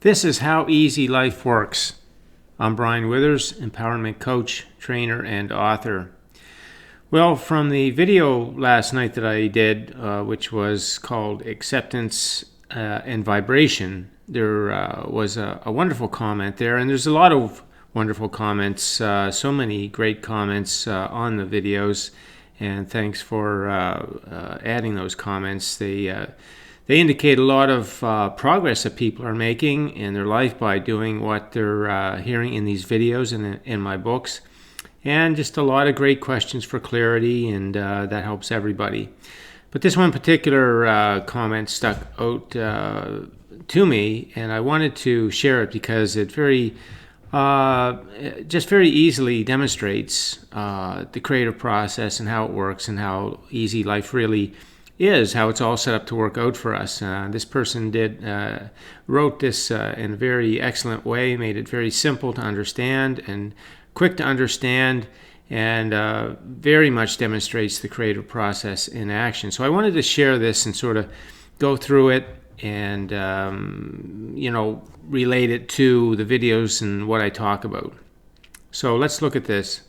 This is How Easy Life Works. I'm Brian Withers, empowerment coach, trainer, and author. Well, from the video last night that I did, which was called Acceptance and Vibration, there was a wonderful comment there, and there's a lot of wonderful comments, so many great comments on the videos, and thanks for adding those comments. They indicate a lot of progress that people are making in their life by doing what they're hearing in these videos and in my books. And just a lot of great questions for clarity, and that helps everybody. But this one particular comment stuck out to me, and I wanted to share it because it very easily demonstrates the creative process and how it works and how easy life really is, how it's all set up to work out for us. This person wrote this in a very excellent way, made it very simple to understand and quick to understand, and very much demonstrates the creative process in action. So I wanted to share this and sort of go through it and relate it to the videos and what I talk about. So let's look at this.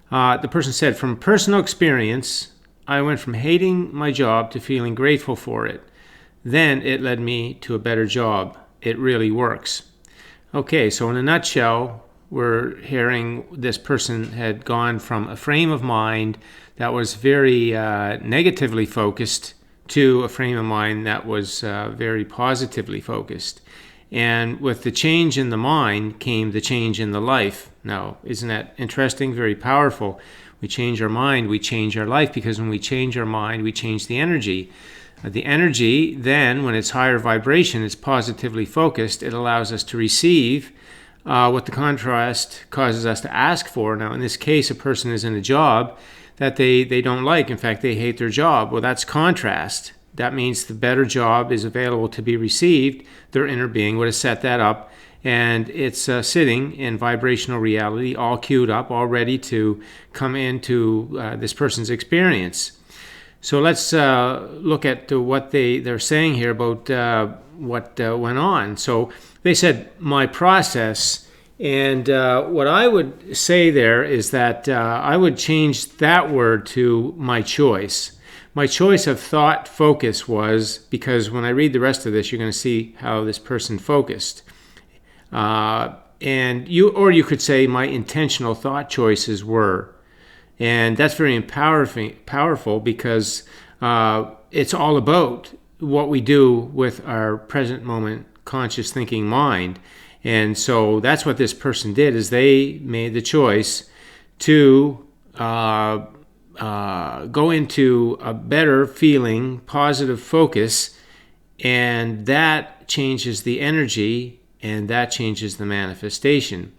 The person said, from personal experience, I went from hating my job to feeling grateful for it. Then it led me to a better job. It really works. Okay, so in a nutshell, we're hearing this person had gone from a frame of mind that was very negatively focused to a frame of mind that was very positively focused. And with the change in the mind came the change in the life. Now, isn't that interesting? Very powerful. We change our mind, we change our life, because when we change our mind, we change the energy. The energy, then, when it's higher vibration, it's positively focused, it allows us to receive what the contrast causes us to ask for. Now, in this case, a person is in a job that they don't like. In fact, they hate their job. Well, that's contrast. That means the better job is available to be received. Their inner being would have set that up, and it's sitting in vibrational reality, all queued up, all ready to come into this person's experience. So let's look at what they're saying here about what went on. So they said, my process, and what I would say there is that I would change that word to my choice. My choice of thought focus was, because when I read the rest of this, you're going to see how this person focused. And you could say my intentional thought choices were. And that's very powerful because it's all about what we do with our present moment conscious thinking mind. And so that's what this person did, is they made the choice to go into a better feeling, positive focus, and that changes the energy, and that changes the manifestation.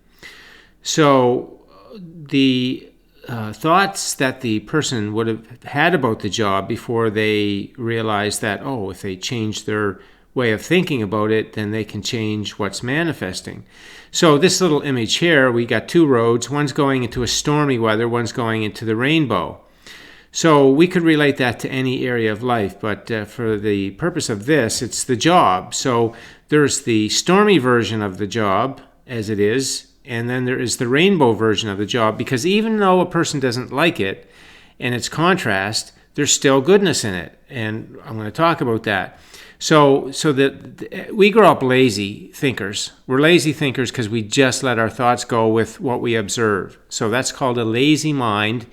So the thoughts that the person would have had about the job before they realized that, if they change their way of thinking about it, then they can change what's manifesting. So this little image here, we got two roads. One's going into a stormy weather, one's going into the rainbow. So we could relate that to any area of life, but for the purpose of this, it's the job. So there's the stormy version of the job as it is, and then there is the rainbow version of the job, because even though a person doesn't like it and it's contrast, there's still goodness in it. And I'm going to talk about that. So that we grow up lazy thinkers. We're lazy thinkers because we just let our thoughts go with what we observe. So that's called a lazy mind,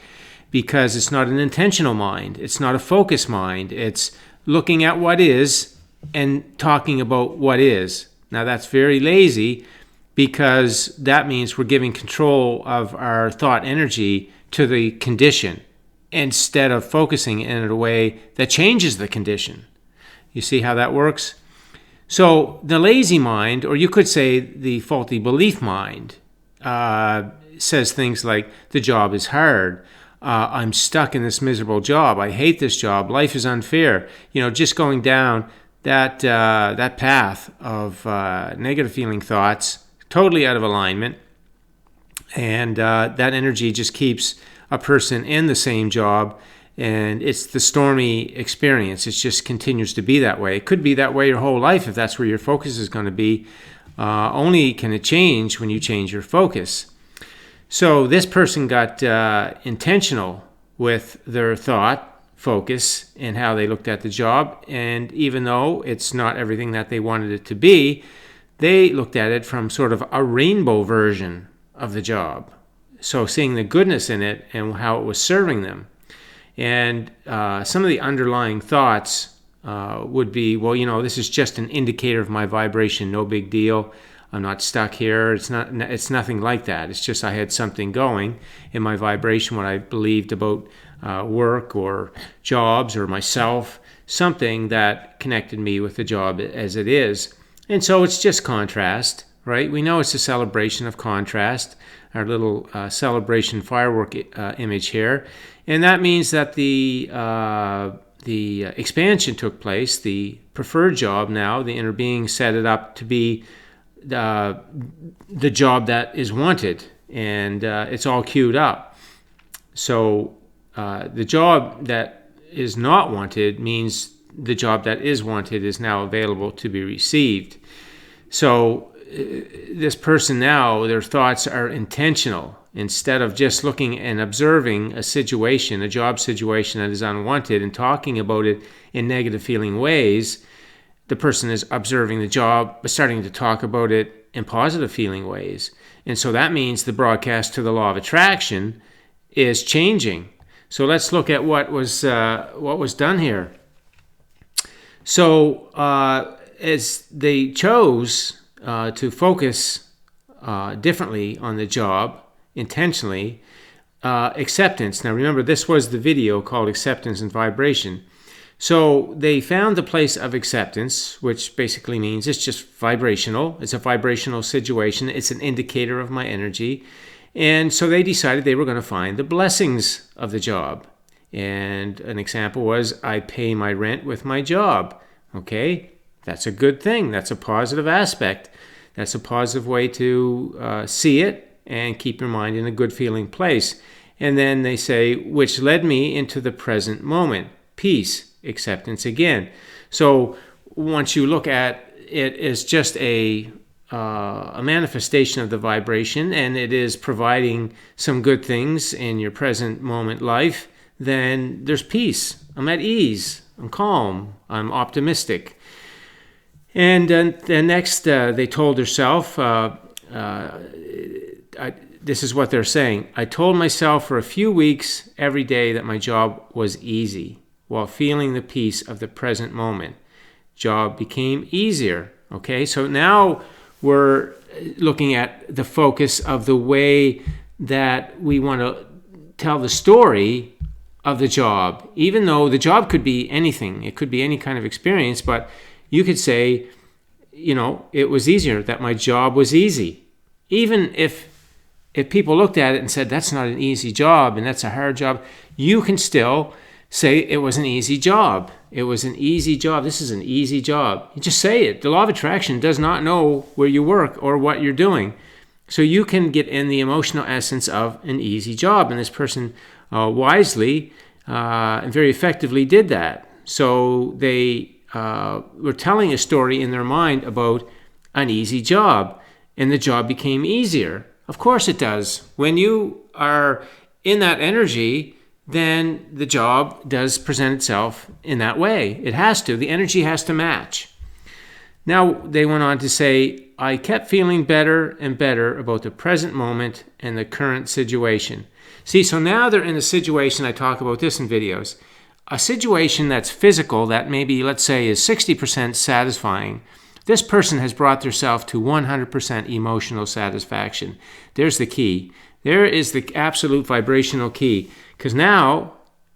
because it's not an intentional mind. It's not a focused mind. It's looking at what is and talking about what is. Now that's very lazy, because that means we're giving control of our thought energy to the condition instead of focusing in a way that changes the condition. You see how that works? So the lazy mind, or you could say the faulty belief mind, says things like, the job is hard. I'm stuck in this miserable job. I hate this job. Life is unfair. Just going down that path of negative feeling thoughts, totally out of alignment, and that energy just keeps a person in the same job And it's the stormy experience. It just continues to be that way. It could be that way your whole life if that's where your focus is going to be. Only can it change when you change your focus. So this person got intentional with their thought, focus, and how they looked at the job. And even though it's not everything that they wanted it to be, they looked at it from sort of a rainbow version of the job. So seeing the goodness in it and how it was serving them. And some of the underlying thoughts would be, well, this is just an indicator of my vibration, no big deal. I'm not stuck here. It's nothing like that. It's just I had something going in my vibration, what I believed about work or jobs or myself, something that connected me with the job as it is. And so it's just contrast, right? We know it's a celebration of contrast, our little celebration firework image here. And that means that the expansion took place. The preferred job now, the inner being set it up to be the job that is wanted, and it's all queued up. So the job that is not wanted means the job that is wanted is now available to be received. So this person now, their thoughts are intentional. Instead of just looking and observing a situation, a job situation that is unwanted, and talking about it in negative feeling ways, the person is observing the job but starting to talk about it in positive feeling ways. And so that means the broadcast to the law of attraction is changing. So let's look at what was done here. So as they chose to focus differently on the job, intentionally, acceptance. Now remember, this was the video called Acceptance and Vibration. So they found the place of acceptance, which basically means it's just vibrational. It's a vibrational situation. It's an indicator of my energy. And so they decided they were going to find the blessings of the job. And an example was, I pay my rent with my job. Okay, that's a good thing. That's a positive aspect. That's a positive way to see it and keep your mind in a good feeling place. And then they say, which led me into the present moment. Peace, acceptance again. So once you look at it as just a manifestation of the vibration, and it is providing some good things in your present moment life, then there's peace. I'm at ease. I'm calm. I'm optimistic. And then next, they told herself, this is what they're saying. I told myself for a few weeks every day that my job was easy while feeling the peace of the present moment. Job became easier. Okay, so now we're looking at the focus of the way that we want to tell the story of the job, even though the job could be anything. It could be any kind of experience, but you could say, it was easier, that my job was easy. Even if people looked at it and said, that's not an easy job and that's a hard job, you can still say it was an easy job. It was an easy job. This is an easy job. You just say it. The law of attraction does not know where you work or what you're doing. So you can get in the emotional essence of an easy job. And this person wisely and very effectively did that. So they were telling a story in their mind about an easy job. And the job became easier. Of course it does. When you are in that energy, then the job does present itself in that way. It has to. The energy has to match. Now, they went on to say, I kept feeling better and better about the present moment and the current situation. See, so now they're in a situation, I talk about this in videos, a situation that's physical, that maybe, let's say, is 60% satisfying. This person has brought themselves to 100% emotional satisfaction. There's the key. There is the absolute vibrational key. Because now,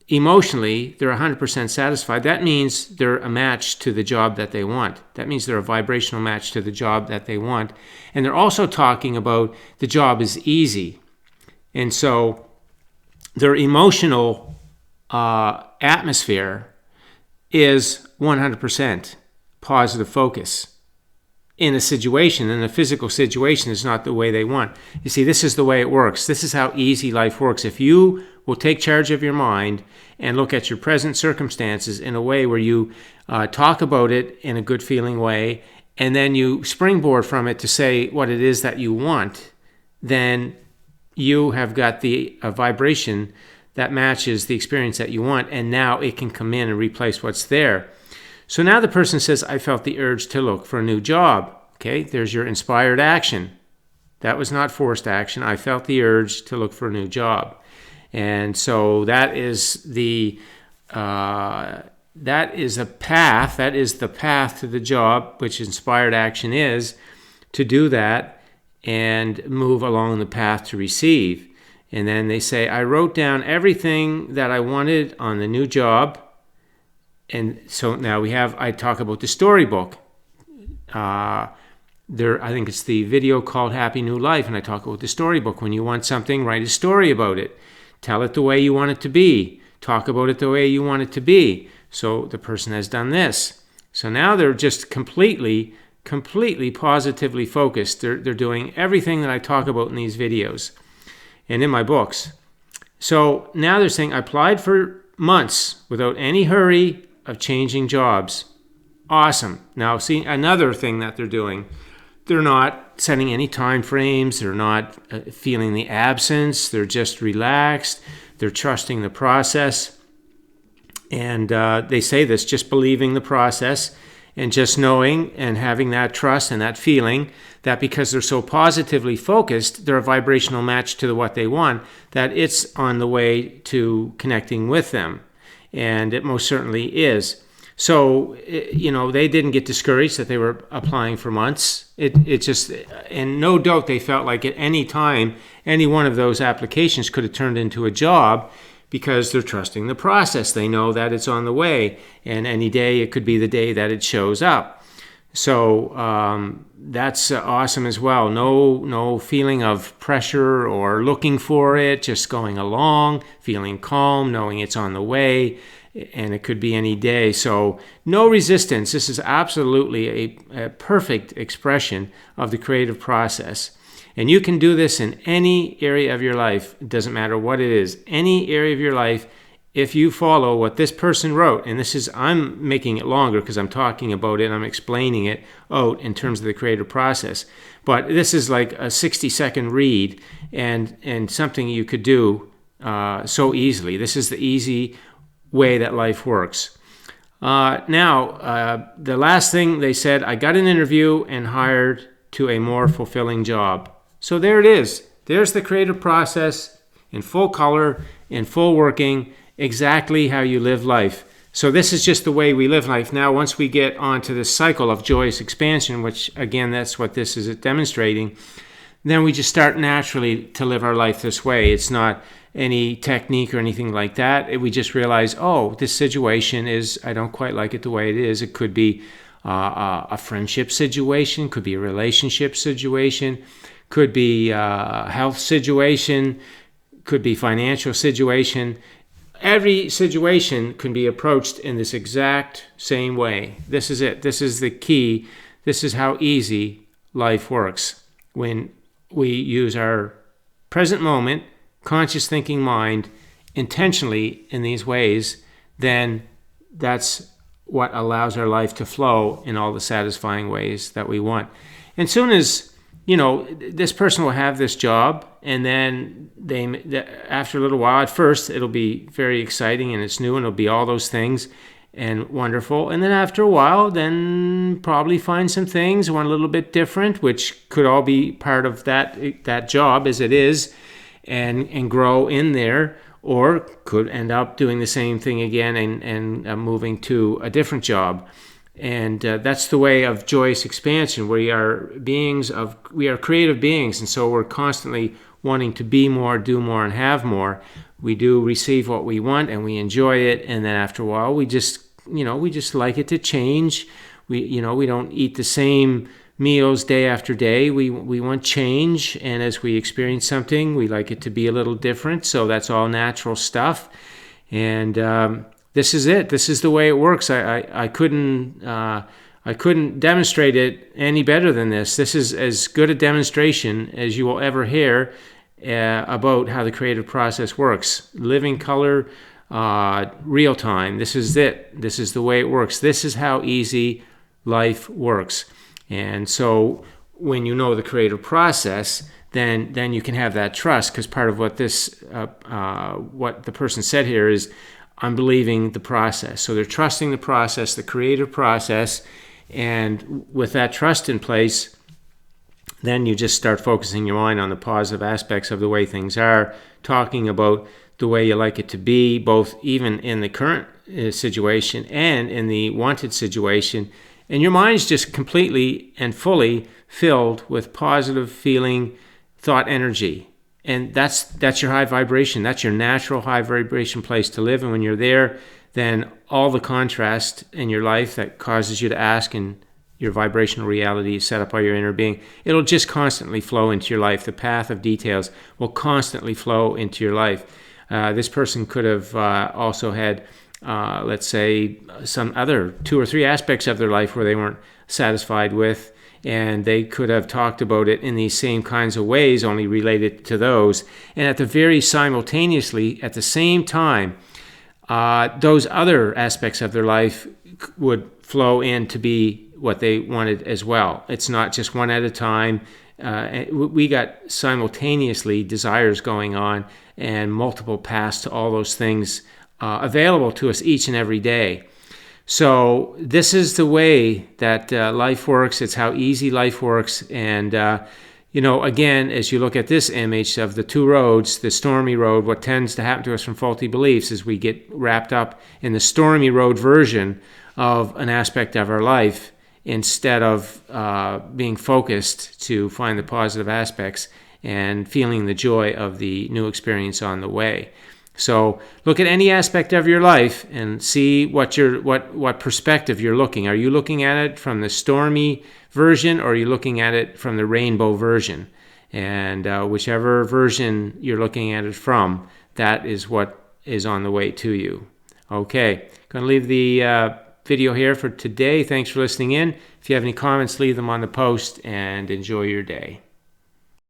emotionally, they're 100% satisfied. That means they're a match to the job that they want. That means they're a vibrational match to the job that they want. And they're also talking about the job is easy. And so their emotional atmosphere is 100% positive focus. in a situation, in a physical situation, is not the way they want. You see, this is the way it works. This is how easy life works. If you will take charge of your mind and look at your present circumstances in a way where you talk about it in a good feeling way, and then you springboard from it to say what it is that you want, then you have got a vibration that matches the experience that you want, and now it can come in and replace what's there. So now the person says, I felt the urge to look for a new job. Okay, there's your inspired action. That was not forced action. I felt the urge to look for a new job. And so that is the path. That is the path to the job, which inspired action is, to do that and move along the path to receive. And then they say, I wrote down everything that I wanted on the new job. And so now I talk about the storybook. I think it's the video called Happy New Life, and I talk about the storybook. When you want something, write a story about it. Tell it the way you want it to be. Talk about it the way you want it to be. So the person has done this. So now they're just completely positively focused. They're doing everything that I talk about in these videos and in my books. So now they're saying, I applied for months without any hurry of changing jobs. Awesome. Now, see, another thing that they're doing, they're not setting any time frames. They're not feeling the absence. They're just relaxed. They're trusting the process. And they say this, just believing the process and just knowing and having that trust and that feeling that because they're so positively focused, they're a vibrational match to what they want, that it's on the way to connecting with them. And it most certainly is. So, they didn't get discouraged that they were applying for months. It just, and no doubt they felt like at any time, any one of those applications could have turned into a job because they're trusting the process. They know that it's on the way, and any day it could be the day that it shows up. So that's awesome as well. No feeling of pressure or looking for it, just going along, feeling calm, knowing it's on the way, and it could be any day. So no resistance. This is absolutely a perfect expression of the creative process. And you can do this in any area of your life. It doesn't matter what it is. Any area of your life, if you follow what this person wrote, and I'm making it longer because I'm talking about it, I'm explaining it out in terms of the creative process. But this is like a 60-second read and something you could do so easily. This is the easy way that life works. Now, the last thing they said, I got an interview and hired to a more fulfilling job. So there it is. There's the creative process in full color, in full working, exactly how you live life. So this is just the way we live life. Now, once we get onto this cycle of joyous expansion, which again, that's what this is demonstrating, then we just start naturally to live our life this way. It's not any technique or anything like that. We just realize, this situation I don't quite like it the way it is. It could be a friendship situation, could be a relationship situation, could be a health situation, could be financial situation. Every situation can be approached in this exact same way. This is it. This is the key. This is how easy life works. When we use our present moment, conscious thinking mind intentionally in these ways, then that's what allows our life to flow in all the satisfying ways that we want. And soon as this person will have this job, and then after a little while, at first it'll be very exciting and it's new and it'll be all those things and wonderful. And then after a while, then probably find some things one a little bit different, which could all be part of that job as it is, and grow in there, or could end up doing the same thing again and moving to a different job. And that's the way of joyous expansion. We are creative beings, and so we're constantly wanting to be more, do more, and have more. We do receive what we want, and we enjoy it. And then after a while, we just like it to change. We don't eat the same meals day after day. We want change, and as we experience something, we like it to be a little different. So that's all natural stuff, and this is it. This is the way it works. I I couldn't demonstrate it any better than this. This is as good a demonstration as you will ever hear about how the creative process works. Living color, real time. This is it. This is the way it works. This is how easy life works. And so when you know the creative process, then you can have that trust, because part of what what the person said here is, I'm believing the process. So they're trusting the process, the creative process, and with that trust in place, then you just start focusing your mind on the positive aspects of the way things are, talking about the way you like it to be, both even in the current situation and in the wanted situation. And your mind's just completely and fully filled with positive feeling, thought energy. And that's your high vibration. That's your natural high vibration place to live. And when you're there, then all the contrast in your life that causes you to ask, and your vibrational reality set up by your inner being, it'll just constantly flow into your life. The path of details will constantly flow into your life. This person could have also had, let's say, some other 2 or 3 aspects of their life where they weren't satisfied with, and they could have talked about it in these same kinds of ways, only related to those. And at the same time, those other aspects of their life would flow in to be what they wanted as well. It's not just one at a time. We got simultaneously desires going on and multiple paths to all those things available to us each and every day. So this is the way that life works. It's how easy life works. And, again, as you look at this image of the 2 roads, the stormy road, what tends to happen to us from faulty beliefs is we get wrapped up in the stormy road version of an aspect of our life, instead of being focused to find the positive aspects and feeling the joy of the new experience on the way. So look at any aspect of your life and see what perspective you're looking. Are you looking at it from the stormy version, or are you looking at it from the rainbow version? And whichever version you're looking at it from, that is what is on the way to you. Okay, going to leave the video here for today. Thanks for listening in. If you have any comments, leave them on the post, and enjoy your day.